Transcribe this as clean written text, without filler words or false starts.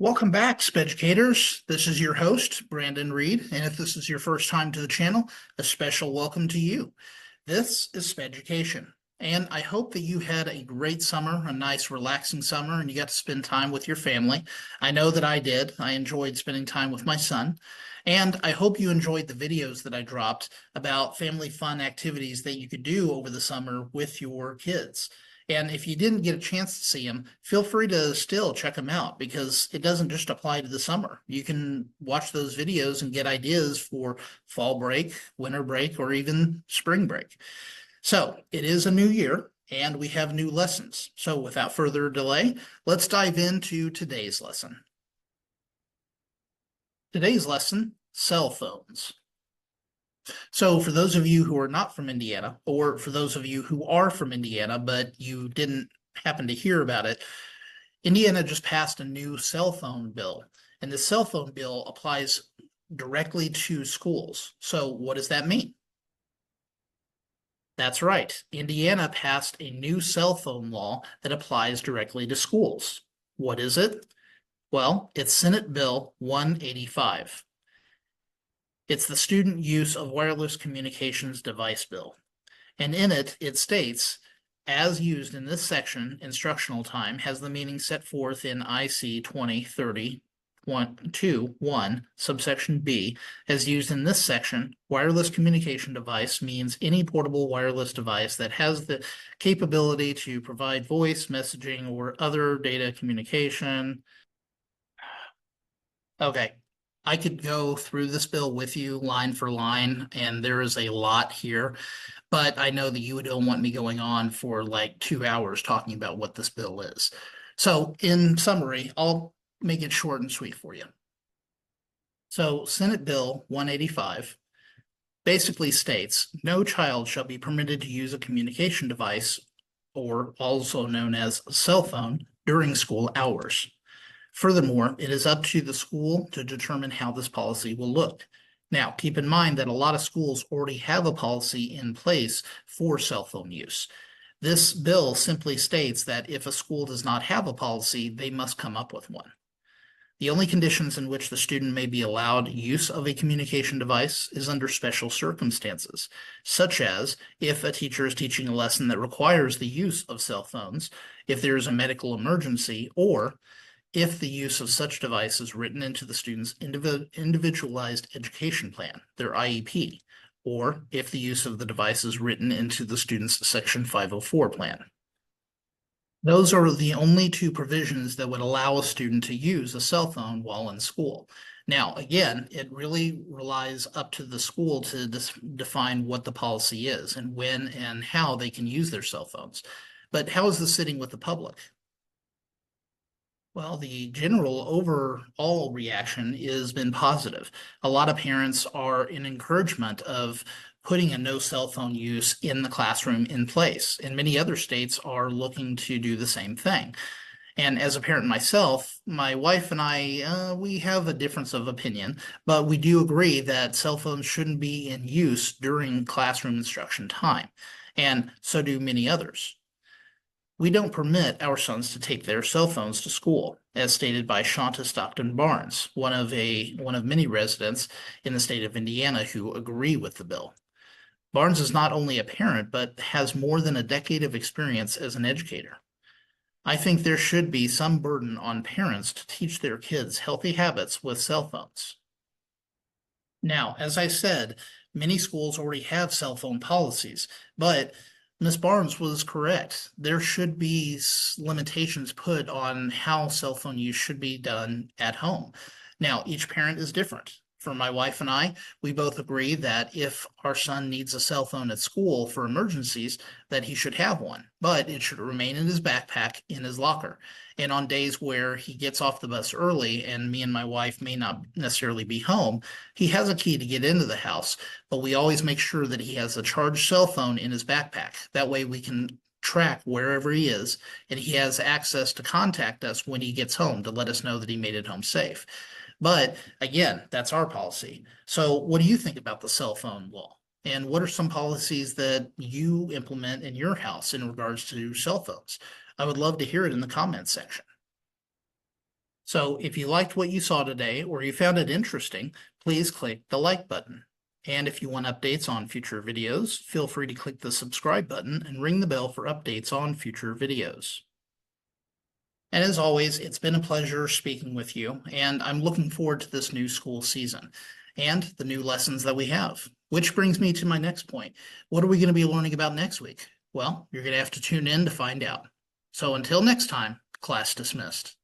Welcome back, Speducators. This is your host, Brandon Reed, and if this is your first time to the channel, a special welcome to you. This is Speducation, and I hope that you had a great summer, a nice, relaxing summer, and you got to spend time with your family. I know that I did. I enjoyed spending time with my son, and I hope you enjoyed the videos that I dropped about family fun activities that you could do over the summer with your kids. And if you didn't get a chance to see them, feel free to still check them out because it doesn't just apply to the summer. You can watch those videos and get ideas for fall break, winter break, or even spring break. So it is a new year and we have new lessons. So without further delay, let's dive into today's lesson. Today's lesson, cell phones. So for those of you who are not from Indiana, or for those of you who are from Indiana, but you didn't happen to hear about it, Indiana just passed a new cell phone bill, and the cell phone bill applies directly to schools. So what does that mean? That's right. Indiana passed a new cell phone law that applies directly to schools. What is it? Well, it's Senate Bill 185. It's the Student Use of Wireless Communications Device Bill. And in it, it states, as used in this section, instructional time has the meaning set forth in IC 2030.1, subsection B. As used in this section, wireless communication device means any portable wireless device that has the capability to provide voice, messaging, or other data communication. Okay, I could go through this bill with you line for line, and there is a lot here, but I know that you don't want me going on for like 2 hours talking about what this bill is. So in summary, I'll make it short and sweet for you. So Senate Bill 185 basically states no child shall be permitted to use a communication device, or also known as a cell phone, during school hours. Furthermore, it is up to the school to determine how this policy will look. Now, keep in mind that a lot of schools already have a policy in place for cell phone use. This bill simply states that if a school does not have a policy, they must come up with one. The only conditions in which the student may be allowed use of a communication device is under special circumstances, such as if a teacher is teaching a lesson that requires the use of cell phones, if there is a medical emergency, or if the use of such device is written into the student's individualized education plan, their IEP, or if the use of the device is written into the student's Section 504 plan. Those are the only two provisions that would allow a student to use a cell phone while in school. Now, again, it really relies up to the school to define what the policy is and when and how they can use their cell phones. But how is this sitting with the public? Well, the general overall reaction has been positive. A lot of parents are in encouragement of putting a no cell phone use in the classroom in place, and many other states are looking to do the same thing. And as a parent myself, my wife and I, we have a difference of opinion, but we do agree that cell phones shouldn't be in use during classroom instruction time, and so do many others. We don't permit our sons to take their cell phones to school, as stated by Shanta Stockton Barnes, one of many residents in the state of Indiana who agree with the bill. Barnes is not only a parent, but has more than a decade of experience as an educator. I think there should be some burden on parents to teach their kids healthy habits with cell phones. Now, as I said, many schools already have cell phone policies, but Ms. Barnes was correct. There should be limitations put on how cell phone use should be done at home. Now, each parent is different. For my wife and I, we both agree that if our son needs a cell phone at school for emergencies, that he should have one, but it should remain in his backpack in his locker. And on days where he gets off the bus early and me and my wife may not necessarily be home, he has a key to get into the house, but we always make sure that he has a charged cell phone in his backpack. That way we can track wherever he is, and he has access to contact us when he gets home to let us know that he made it home safe. But again, that's our policy. So what do you think about the cell phone law? And what are some policies that you implement in your house in regards to cell phones? I would love to hear it in the comments section. So if you liked what you saw today or you found it interesting, please click the like button. And if you want updates on future videos, feel free to click the subscribe button and ring the bell for updates on future videos. And as always, it's been a pleasure speaking with you, and I'm looking forward to this new school season and the new lessons that we have. Which brings me to my next point. What are we going to be learning about next week? Well, you're going to have to tune in to find out. So until next time, class dismissed.